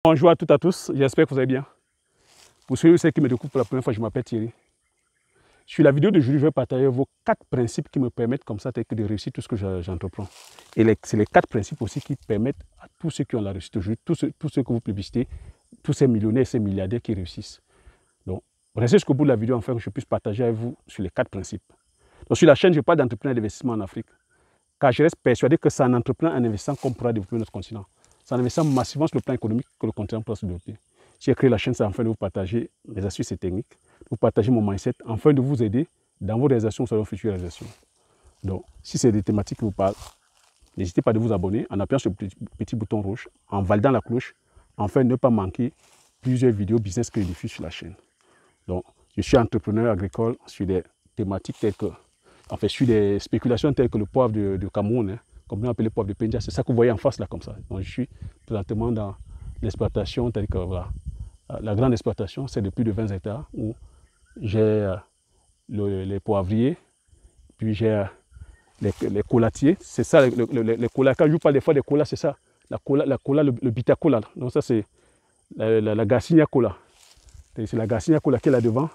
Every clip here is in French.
Bonjour à toutes et à tous, j'espère que vous allez bien. Pour ceux qui me découvrent pour la première fois, je m'appelle Thierry. Sur la vidéo d'aujourd'hui, je vais partager vos 4 principes qui me permettent comme ça de réussir tout ce que j'entreprends. Et c'est les 4 principes aussi qui permettent à tous ceux qui ont la réussite aujourd'hui, tous ceux que vous publicitez, tous ces millionnaires, ces milliardaires qui réussissent. Donc, restez jusqu'au bout de la vidéo afin que je puisse partager avec vous sur les 4 principes. Donc, sur la chaîne, je parle d'entrepreneuriat et d'investissement en Afrique. Car je reste persuadé que c'est en entreprenant, en investissant qu'on pourra développer notre continent. C'est en investissant massivement sur le plan économique que le continent pourra se développer. J'ai créé la chaîne, c'est afin de vous partager mes astuces et techniques, de vous partager mon mindset, afin de vous aider dans vos réalisations ou dans vos futures réalisations. Donc, si c'est des thématiques qui vous parlent, n'hésitez pas à vous abonner en appuyant sur le petit bouton rouge, en validant la cloche, afin de ne pas manquer plusieurs vidéos business que je diffuse sur la chaîne. Donc, je suis entrepreneur agricole sur des thématiques telles que, sur des spéculations telles que le poivre de Cameroun, comme on appelle le poivre de Penja, c'est ça que vous voyez en face là comme ça. Donc, je suis présentement dans l'exploitation telle que, voilà, la grande exploitation, c'est de plus de 20 hectares où j'ai les poivriers, puis j'ai les colatiers. C'est ça, les colas. Quand je vous parle des fois des colas, c'est ça. La cola, le bitacola. Donc ça, c'est la Garcinia cola. C'est la Garcinia cola qui est là devant.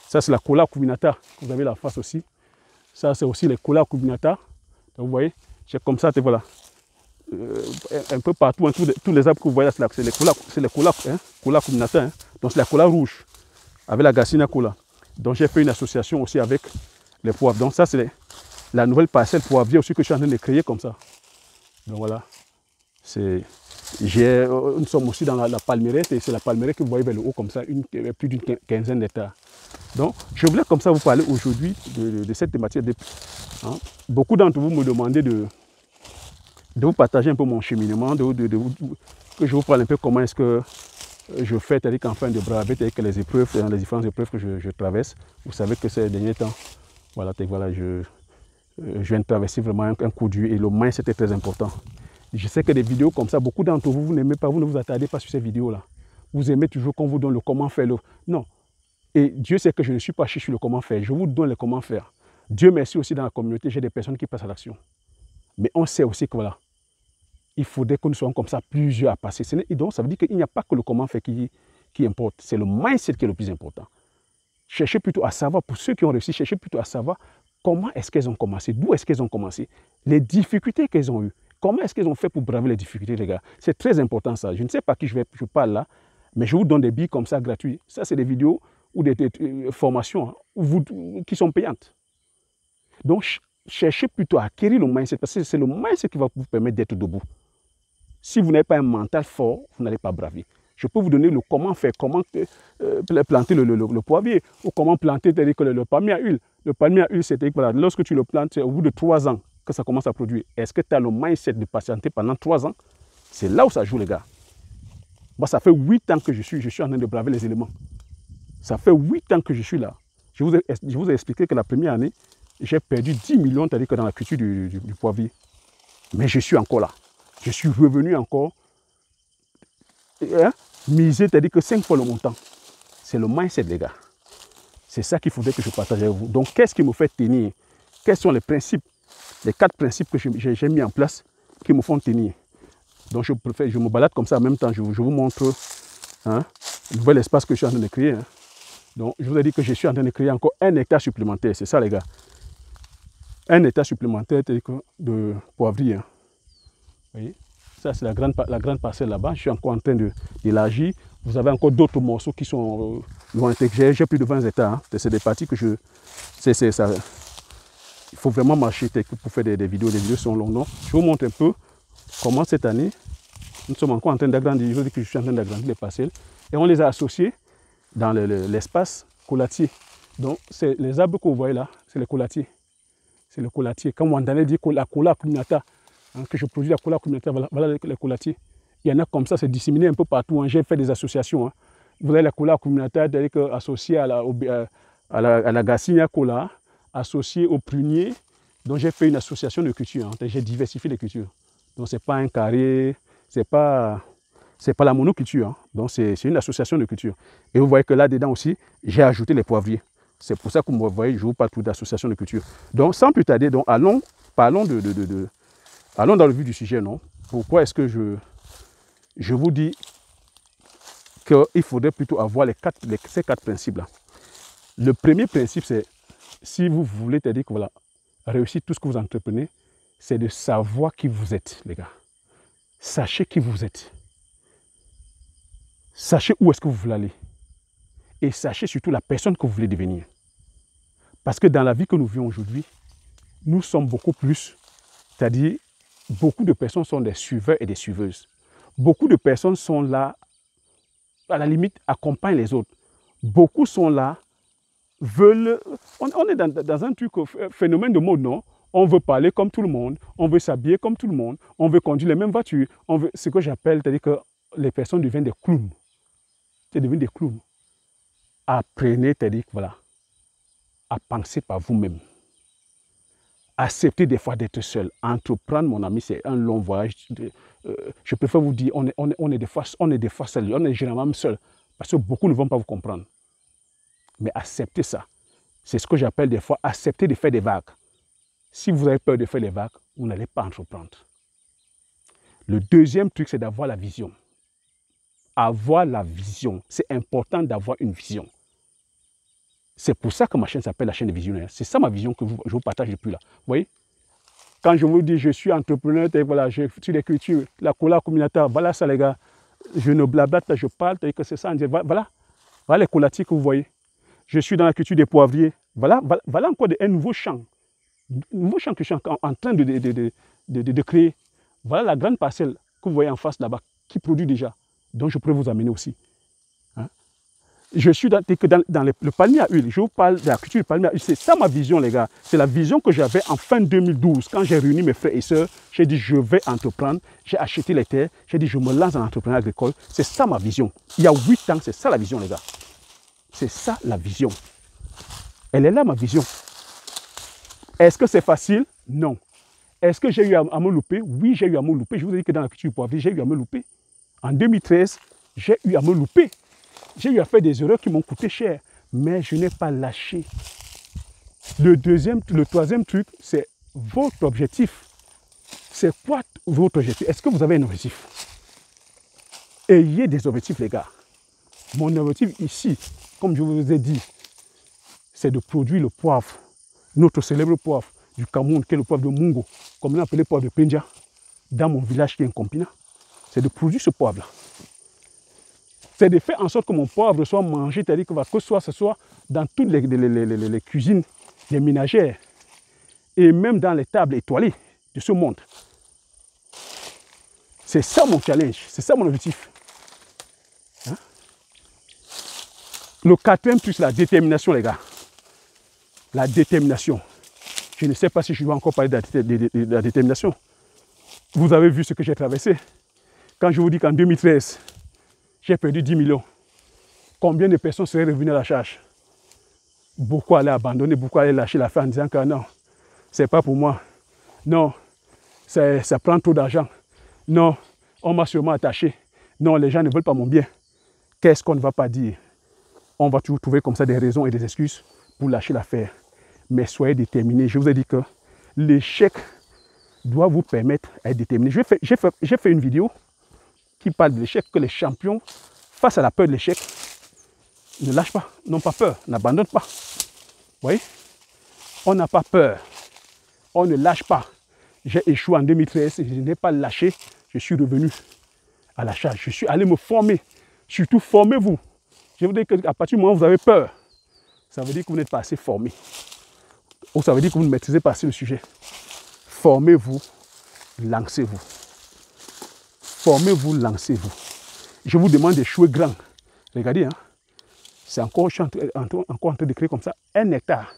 Ça, c'est la cola cuminata. Vous avez la face aussi. Ça, c'est aussi les cola cuminata. Donc, vous voyez, c'est comme ça, voilà. Un peu partout, tous les arbres que vous voyez là, c'est les cola cuminata. Donc, c'est la cola rouge avec la Garcinia cola. Donc, j'ai fait une association aussi avec les poivres. Donc, ça, c'est la nouvelle parcelle poivrière aussi que je suis en train de créer comme ça. Donc, voilà. Nous sommes aussi dans la palmeraie, et c'est la palmeraie que vous voyez vers le haut comme ça, plus d'une quinzaine d'hectares. Donc, je voulais comme ça vous parler aujourd'hui de cette thématique. Beaucoup d'entre vous me demandaient de vous partager un peu mon cheminement, que je vous parle un peu comment est-ce que je fais, c'est-à-dire qu'en fin de braver avec les épreuves, les différentes épreuves que je traverse. Vous savez que ces derniers temps, voilà, je viens de traverser vraiment un coup dur et le mindset est très important. Je sais que des vidéos comme ça, beaucoup d'entre vous, vous n'aimez pas, vous ne vous attardez pas sur ces vidéos-là. Vous aimez toujours qu'on vous donne le comment faire. Non. Et Dieu sait que je ne suis pas chiche sur le comment faire. Je vous donne le comment faire. Dieu merci aussi dans la communauté, j'ai des personnes qui passent à l'action. Mais on sait aussi que voilà, il faudrait que nous soyons comme ça plusieurs à passer. Et donc ça veut dire qu'il n'y a pas que le comment faire qui importe. C'est le mindset qui est le plus important. Cherchez plutôt à savoir, pour ceux qui ont réussi, cherchez plutôt à savoir comment est-ce qu'elles ont commencé, d'où est-ce qu'elles ont commencé, les difficultés qu'elles ont eues. Comment est-ce qu'ils ont fait pour braver les difficultés, les gars? C'est très important ça. Je ne sais pas qui je parle là, mais je vous donne des billes comme ça gratuits. Ça, c'est des vidéos ou des formations qui sont payantes. Donc, cherchez plutôt à acquérir le mindset, parce que c'est le mindset qui va vous permettre d'être debout. Si vous n'avez pas un mental fort, vous n'allez pas braver. Je peux vous donner le comment faire, comment planter le poivrier, ou comment planter le palmier à huile. Le palmier à huile, c'est-à-dire que voilà, lorsque tu le plantes, au bout de 3 ans, que ça commence à produire. Est-ce que tu as le mindset de patienter pendant 3 ans? C'est là où ça joue, les gars. Moi, ça fait 8 ans que je suis en train de braver les éléments. Ça fait 8 ans que je suis là. Je vous ai expliqué que la première année, j'ai perdu 10 millions, c'est-à-dire que dans la culture du poivrier. Mais je suis encore là. Je suis revenu encore miser, c'est-à-dire que 5 fois le montant. C'est le mindset, les gars. C'est ça qu'il faudrait que je partage avec vous. Donc, qu'est-ce qui me fait tenir? Quels sont les principes? Les 4 principes que j'ai mis en place qui me font tenir. Donc je me balade comme ça en même temps. Je vous montre le nouvel espace que je suis en train de créer. Donc je vous ai dit que je suis en train de créer encore 1 hectare supplémentaire. C'est ça, les gars. 1 hectare supplémentaire de poivrier. Vous voyez? Ça, c'est la grande parcelle là-bas. Je suis encore en train d'élargir. Vous avez encore d'autres morceaux qui sont intégrés. J'ai plus de 20 hectares. C'est des parties que ça. Il faut vraiment marcher pour faire des vidéos. Les vidéos sont longues. Donc, je vous montre un peu comment cette année, nous sommes encore en train d'agrandir. Je dis que je suis en train d'agrandir les parcelles. Et on les a associés dans l'espace colatier. Donc, les arbres que vous voyez là, c'est les colatiers. C'est le colatier. Quand Wandane dit la cola cuminata, que je produis la cola cuminata, voilà les colatiers. Il y en a comme ça, c'est disséminé un peu partout. J'ai fait des associations. Vous avez la cola cuminata, associée à la Garcinia cola, associé au prunier. Donc j'ai fait une association de cultures. J'ai diversifié les cultures. Donc ce n'est pas un carré, ce n'est pas la monoculture. Donc c'est une association de cultures. Et vous voyez que là-dedans aussi, j'ai ajouté les poivriers. C'est pour ça que vous voyez, je vous parle tout d'association de culture. Donc sans plus tarder, allons dans le vif du sujet. Non? Pourquoi est-ce que je vous dis qu'il faudrait plutôt avoir ces 4 principes-là. Le premier principe, c'est si vous voulez, c'est-à-dire que voilà, réussir tout ce que vous entreprenez, c'est de savoir qui vous êtes, les gars. Sachez qui vous êtes. Sachez où est-ce que vous voulez aller. Et sachez surtout la personne que vous voulez devenir. Parce que dans la vie que nous vivons aujourd'hui, nous sommes beaucoup plus, c'est-à-dire, beaucoup de personnes sont des suiveurs et des suiveuses. Beaucoup de personnes sont là, à la limite, accompagnent les autres. Beaucoup sont là, veulent... On est dans un truc, phénomène de mode, non? On veut parler comme tout le monde, on veut s'habiller comme tout le monde, on veut conduire les mêmes voitures. Ce que j'appelle, c'est-à-dire que les personnes deviennent des clowns. C'est devenu des clowns. Apprenez, c'est-à-dire, voilà, à penser par vous-même. Acceptez des fois d'être seul. Entreprendre, mon ami, c'est un long voyage. Je préfère vous dire, on est des fois seuls. On est généralement seul. Parce que beaucoup ne vont pas vous comprendre. Mais acceptez ça. C'est ce que j'appelle des fois accepter de faire des vagues. Si vous avez peur de faire des vagues, vous n'allez pas entreprendre. Le deuxième truc, c'est d'avoir la vision. Avoir la vision. C'est important d'avoir une vision. C'est pour ça que ma chaîne s'appelle la chaîne des visionnaires. C'est ça ma vision que je vous partage depuis là. Vous voyez? Quand je vous dis je suis entrepreneur, voilà, je suis des cultures, la cola communautaire, voilà ça les gars. Je ne blablate, je parle, que c'est ça. Voilà les colatiques que vous voyez. Je suis dans la culture des poivriers. Voilà encore un nouveau champ. Un nouveau champ que je suis en train de créer. Voilà la grande parcelle que vous voyez en face là-bas, qui produit déjà, dont je pourrais vous amener aussi. Je suis dans le palmier à huile. Je vous parle de la culture du palmier à huile. C'est ça ma vision, les gars. C'est la vision que j'avais en fin 2012. Quand j'ai réuni mes frères et sœurs, j'ai dit je vais entreprendre. J'ai acheté les terres. J'ai dit je me lance dans l'entrepreneuriat agricole. C'est ça ma vision. Il y a 8 ans, c'est ça la vision, les gars. C'est ça la vision. Elle est là, ma vision. Est-ce que c'est facile? Non. Est-ce que j'ai eu à me louper? Oui, j'ai eu à me louper. Je vous ai dit que dans la culture du poivrier, j'ai eu à me louper. En 2013, j'ai eu à me louper. J'ai eu à faire des erreurs qui m'ont coûté cher, mais je n'ai pas lâché. Le troisième truc, c'est votre objectif. C'est quoi votre objectif? Est-ce que vous avez un objectif? Ayez des objectifs, les gars. Mon objectif ici, comme je vous ai dit, c'est de produire le poivre, notre célèbre poivre du Cameroun, qui est le poivre de Mungo, comme on l'appelle le poivre de Penja, dans mon village qui est un Compina. C'est de produire ce poivre-là. C'est de faire en sorte que mon poivre soit mangé, c'est-à-dire que ce soit dans toutes les cuisines, les ménagères, et même dans les tables étoilées de ce monde. C'est ça mon challenge, c'est ça mon objectif. Hein? Le quatrième truc, c'est la détermination, les gars. La détermination. Je ne sais pas si je dois encore parler de la détermination. Vous avez vu ce que j'ai traversé. Quand je vous dis qu'en 2013, j'ai perdu 10 millions. Combien de personnes seraient revenues à la charge? Beaucoup allaient abandonner, beaucoup allaient lâcher l'affaire en disant que non, c'est pas pour moi. Non, ça prend trop d'argent. Non, on m'a sûrement attaché. Non, les gens ne veulent pas mon bien. Qu'est-ce qu'on ne va pas dire? On va toujours trouver comme ça des raisons et des excuses pour lâcher l'affaire. Mais soyez déterminés. Je vous ai dit que l'échec doit vous permettre d'être déterminé. J'ai fait une vidéo qui parle de l'échec, que les champions, face à la peur de l'échec, ne lâchent pas, n'ont pas peur, n'abandonnent pas. Vous voyez? On n'a pas peur, on ne lâche pas. J'ai échoué en 2013, je n'ai pas lâché, je suis revenu à la charge. Je suis allé me former, surtout formez-vous. Je vous dis qu'à partir du moment où vous avez peur, ça veut dire que vous n'êtes pas assez formé. Ou ça veut dire que vous ne maîtrisez pas assez le sujet. Formez-vous, lancez-vous. Formez-vous, lancez-vous. Je vous demande d'échouer grand. Regardez, hein, c'est encore, je suis encore en train de créer comme ça 1 hectare.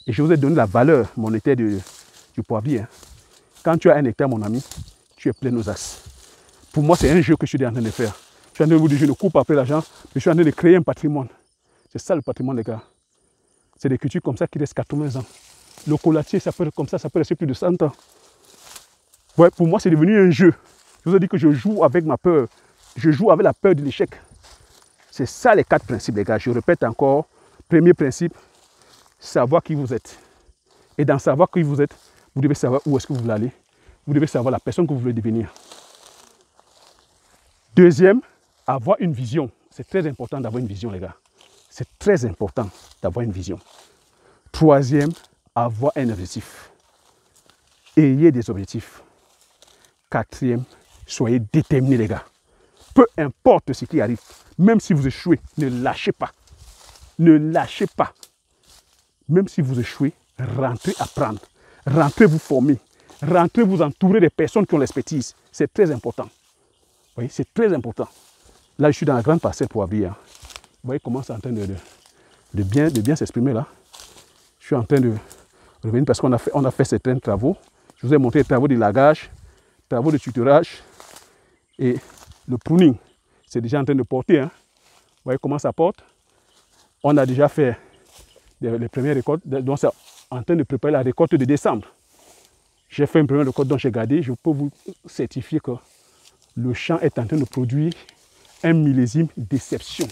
Et je vous ai donné la valeur monétaire du poivrier. Hein. Quand tu as 1 hectare, mon ami, tu es plein aux as. Pour moi, c'est un jeu que je suis en train de faire. Je suis en train de vous dire, je ne coupe pas après l'argent, mais je suis en train de créer un patrimoine. C'est ça le patrimoine, les gars. C'est des cultures comme ça qui restent 80 ans. Le colatier, ça peut être comme ça peut rester plus de 100 ans. Ouais, pour moi, c'est devenu un jeu. Je vous ai dit que je joue avec ma peur. Je joue avec la peur de l'échec. C'est ça les 4 principes, les gars. Je répète encore. Premier principe, savoir qui vous êtes. Et dans savoir qui vous êtes, vous devez savoir où est-ce que vous voulez aller. Vous devez savoir la personne que vous voulez devenir. Deuxième, avoir une vision. C'est très important d'avoir une vision, les gars. C'est très important d'avoir une vision. Troisième, avoir un objectif. Ayez des objectifs. Quatrième, soyez déterminés, les gars. Peu importe ce qui arrive, même si vous échouez, ne lâchez pas. Ne lâchez pas. Même si vous échouez, rentrez apprendre. Rentrez vous former. Rentrez vous entourer des personnes qui ont l'expertise. C'est très important. Vous voyez, c'est très important. Là, je suis dans la grande parcelle poivrier. Hein. Vous voyez comment c'est en train de bien s'exprimer là. Je suis en train de revenir parce qu'on a fait certains travaux. Je vous ai montré les travaux de lagage, travaux de tutorage et le pruning. C'est déjà en train de porter. Hein. Vous voyez comment ça porte. On a déjà fait les premières récoltes. Donc, c'est en train de préparer la récolte de décembre. J'ai fait une première récolte dont j'ai gardé. Je peux vous certifier que le champ est en train de produire un millésime déception.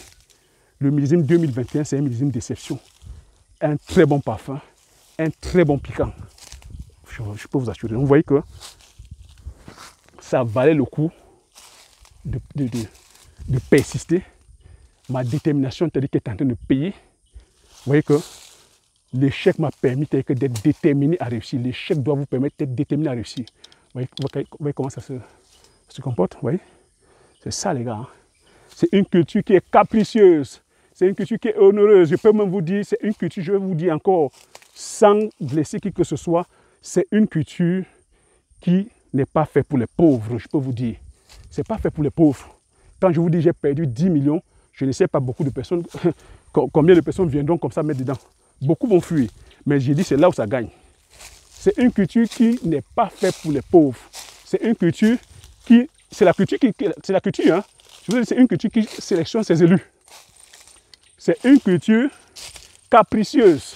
Le millésime 2021, c'est un millésime déception. Un très bon parfum, un très bon piquant. Je peux vous assurer. Vous voyez que ça valait le coup de persister. Ma détermination, c'est-à-dire qu'elle est en train de payer. Vous voyez que l'échec m'a permis d'être déterminé à réussir. L'échec doit vous permettre d'être déterminé à réussir. Vous voyez comment ça se comporte. Vous voyez? C'est ça, les gars. Hein? C'est une culture qui est capricieuse. C'est une culture qui est honoreuse. Je peux même vous dire, c'est une culture, je vais vous dire encore, sans blesser qui que ce soit, c'est une culture qui n'est pas faite pour les pauvres, je peux vous dire. Ce n'est pas fait pour les pauvres. Quand je vous dis j'ai perdu 10 millions, je ne sais pas beaucoup de personnes, combien de personnes viendront comme ça mettre dedans. Beaucoup vont fuir. Mais j'ai dit c'est là où ça gagne. C'est une culture qui n'est pas faite pour les pauvres. C'est une culture qui, c'est la culture, hein. Je vous dis, c'est une culture qui sélectionne ses élus. C'est une culture capricieuse.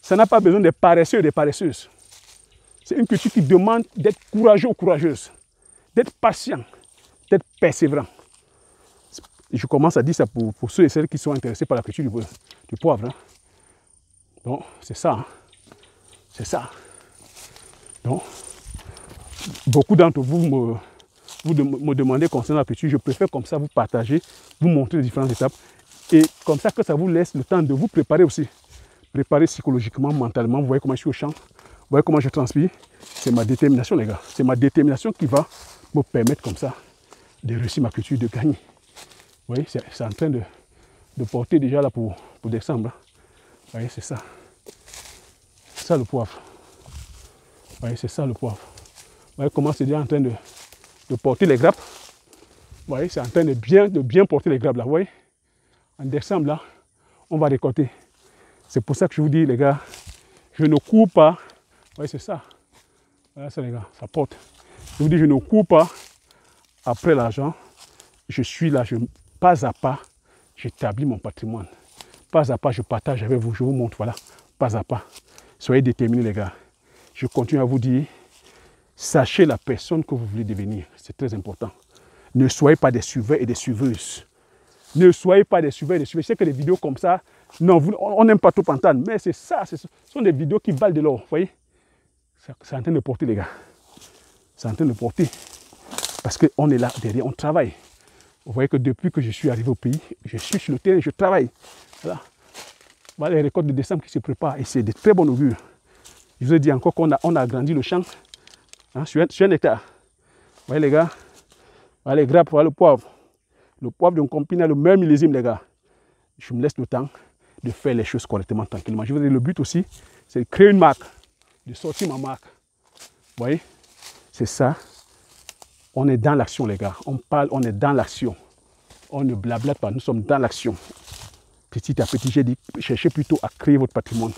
Ça n'a pas besoin des paresseux et des paresseuses. C'est une culture qui demande d'être courageux ou courageuse, d'être patient, d'être persévérant. Je commence à dire ça pour ceux et celles qui sont intéressés par la culture du poivre. Hein. Donc, c'est ça. Hein. C'est ça. Donc, beaucoup d'entre vous me demandez concernant la culture. Je préfère comme ça vous partager, vous montrer les différentes étapes. Et comme ça que ça vous laisse le temps de vous préparer aussi. Préparer psychologiquement, mentalement. Vous voyez comment je suis au champ. Vous voyez comment je transpire. C'est ma détermination, les gars. C'est ma détermination qui va me permettre comme ça de réussir ma culture, de gagner. Vous voyez, c'est en train de porter déjà là pour décembre. Vous voyez, c'est ça. C'est ça le poivre. Vous voyez, c'est ça le poivre. Vous voyez comment c'est déjà en train de porter les grappes. Vous voyez, c'est en train de bien porter les grappes là. Vous voyez, en décembre là, on va récolter. C'est pour ça que je vous dis, les gars, je ne cours pas. Vous voyez, c'est ça. Voilà ça, les gars, ça porte. Je vous dis, je ne cours pas après l'argent. Je suis là, pas à pas, j'établis mon patrimoine. Pas à pas, je partage avec vous, je vous montre, voilà. Pas à pas. Soyez déterminés, les gars. Je continue à vous dire, sachez la personne que vous voulez devenir. C'est très important. Ne soyez pas des suiveurs et des suiveuses. Ne soyez pas des suiveurs et des suiveuses. Je sais que des vidéos comme ça, non, on n'aime pas trop entendre, mais c'est ça, ce sont des vidéos qui valent de l'or, vous voyez. C'est en train de porter, les gars. C'est en train de porter. Parce qu'on est là derrière, on travaille. Vous voyez que depuis que je suis arrivé au pays, je suis sur le terrain, je travaille. Voilà. Voilà les récoltes de décembre qui se préparent et c'est de très bon augure. Je vous ai dit encore qu'on a agrandi le champ hein, sur un hectare. Vous voyez les gars, voilà les grappes, voilà le poivre. Le poivre de Nkompina, le meilleur millésime, les gars. Je me laisse le temps de faire les choses correctement, tranquillement. Je vous dis, le but aussi, c'est de créer une marque, de sortir ma marque. Vous voyez, c'est ça. On est dans l'action, les gars. On parle, on est dans l'action. On ne blablate pas, nous sommes dans l'action. Petit à petit, j'ai dit, cherchez plutôt à créer votre patrimoine.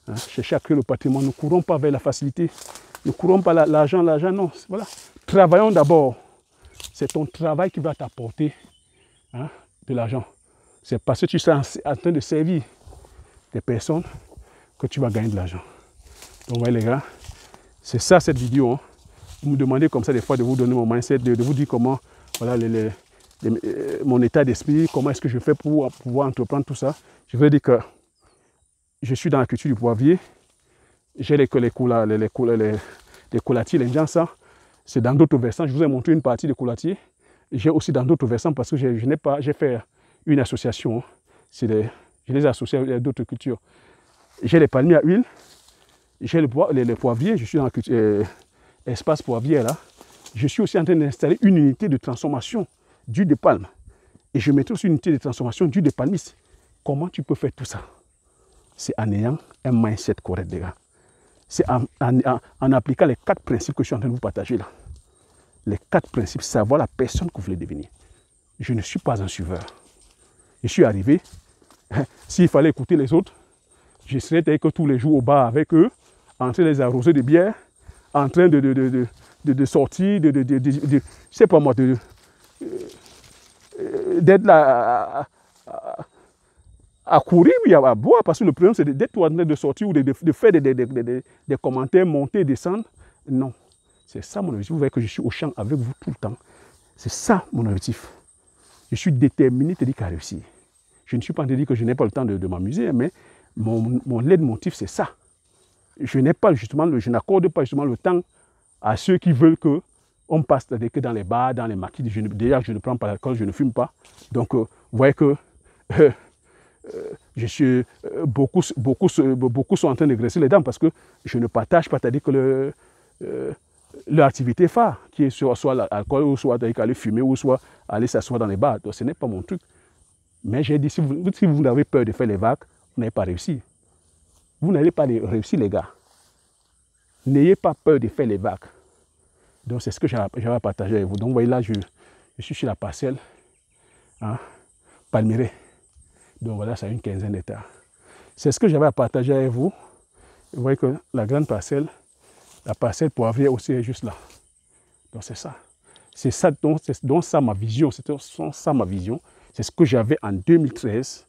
Hein, cherchez à créer le patrimoine. Ne courons pas vers la facilité. Ne courons pas l'argent, non. Voilà. Travaillons d'abord. C'est ton travail qui va t'apporter hein, de l'argent. C'est parce que tu es en train de servir des personnes que tu vas gagner de l'argent. Donc, voyez les gars, c'est ça cette vidéo. Hein. Vous me demandez comme ça des fois de vous donner mon mindset, de vous dire comment, voilà, mon état d'esprit, comment est-ce que je fais pour pouvoir entreprendre tout ça. Je veux dire que je suis dans la culture du poivrier. J'ai les coulatiers, les gens, ça. C'est dans d'autres versants. Je vous ai montré une partie des coulatiers. J'ai aussi dans d'autres versants parce que j'ai fait une association. Je les ai associés à d'autres cultures. J'ai les palmiers à huile, j'ai les poivriers, je suis dans l'espace poivrier là. Je suis aussi en train d'installer une unité de transformation d'huile de palme. Et je mettrai aussi une unité de transformation d'huile de palmiste. Comment tu peux faire tout ça? C'est en ayant un mindset correct, les gars. C'est en appliquant les 4 principes que je suis en train de vous partager là. Les 4 principes, savoir la personne que vous voulez devenir. Je ne suis pas un suiveur. Je suis arrivé, s'il fallait écouter les autres, je serais tel que tous les jours au bar avec eux, en train de les arroser de bière, en train de sortir, je sais pas moi, d'être là à courir, oui, à boire, parce que le problème c'est d'être en train de sortir ou de faire des commentaires, monter, descendre. Non, c'est ça mon objectif. Vous voyez que je suis au champ avec vous tout le temps. C'est ça mon objectif. Je suis déterminé à dire qu'à réussir. Je ne suis pas en train de dire que je n'ai pas le temps de m'amuser, mais mon leitmotiv c'est ça. Je n'accorde pas justement le temps à ceux qui veulent qu'on passe que dans les bars, dans les maquis. Déjà, je ne prends pas l'alcool, je ne fume pas. Donc, vous voyez que beaucoup sont en train de graisser les dents parce que je ne partage pas, c'est-à-dire que leur activité phare, qui est soit l'alcool, ou soit aller fumer, ou soit aller s'asseoir dans les bars. Donc, ce n'est pas mon truc. Mais j'ai dit, si vous avez peur de faire les vagues, vous n'avez pas réussi. Vous n'allez pas réussir, les gars. N'ayez pas peur de faire les vagues. Donc, c'est ce que j'avais partagé avec vous. Donc, vous voyez là, je suis sur la parcelle Palmyre. Donc, voilà, ça a une 15aine d'hectares. C'est ce que j'avais à partager avec vous. Vous voyez que la grande parcelle, la parcelle poivrière aussi est juste là. Donc, c'est ça. C'est ça, donc ça ma vision. C'est ça ma vision. C'est ce que j'avais en 2013.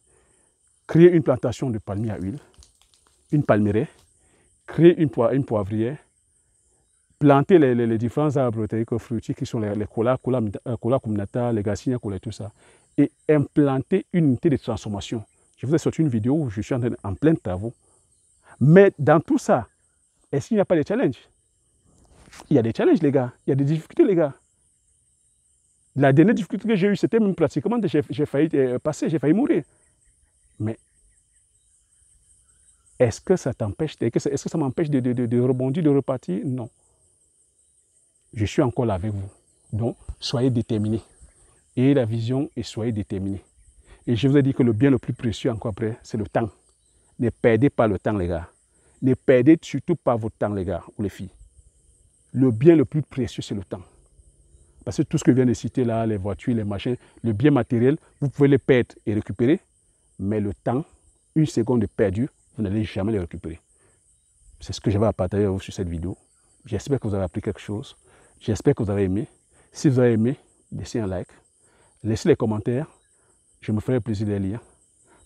Créer une plantation de palmiers à huile, une palmeraie, créer une poivrière, planter les différents arbres fruitiers qui sont les cola communata, les gassinia, tout ça, et implanter une unité de transformation. Je vous ai sorti une vidéo où je suis en plein travaux. Mais dans tout ça, est-ce qu'il n'y a pas de challenges? Il y a des challenges, les gars. Il y a des difficultés, les gars. La dernière difficulté que j'ai eue, c'était même pratiquement que j'ai failli passer, j'ai failli mourir. Mais est-ce que ça t'empêche, est-ce que ça m'empêche de rebondir, de repartir? Non. Je suis encore là avec vous. Donc, soyez déterminés. Ayez la vision et soyez déterminés. Et je vous ai dit que le bien le plus précieux encore après, c'est le temps. Ne perdez pas le temps, les gars. Ne perdez surtout pas votre temps, les gars ou les filles. Le bien le plus précieux, c'est le temps. Parce que tout ce que je viens de citer là, les voitures, les machins, le bien matériel, vous pouvez les perdre et récupérer. Mais le temps, une seconde de perdu, vous n'allez jamais les récupérer. C'est ce que j'avais à partager avec vous sur cette vidéo. J'espère que vous avez appris quelque chose. J'espère que vous avez aimé. Si vous avez aimé, laissez un like. Laissez les commentaires. Je me ferai plaisir de les lire.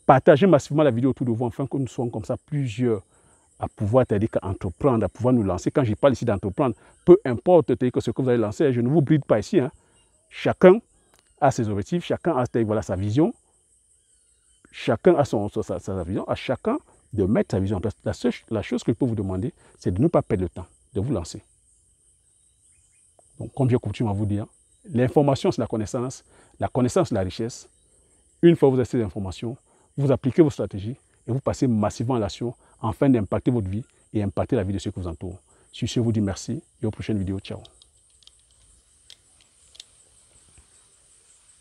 Partagez massivement la vidéo autour de vous afin que nous soyons comme ça plusieurs à pouvoir entreprendre, à pouvoir nous lancer. Quand je parle ici d'entreprendre, peu importe ce que vous allez lancer, je ne vous bride pas ici. Hein. Chacun a ses objectifs, chacun a voilà, sa vision. Chacun a sa vision, à chacun de mettre sa vision en place. La chose que je peux vous demander, c'est de ne pas perdre le temps, de vous lancer. Donc, comme j'ai coutume à vous dire, l'information c'est la connaissance c'est la richesse. Une fois que vous avez ces informations, vous appliquez vos stratégies et vous passez massivement à l'action afin d'impacter votre vie et impacter la vie de ceux qui vous entourent. Sur ce, je vous dis merci et aux prochaines vidéos. Ciao.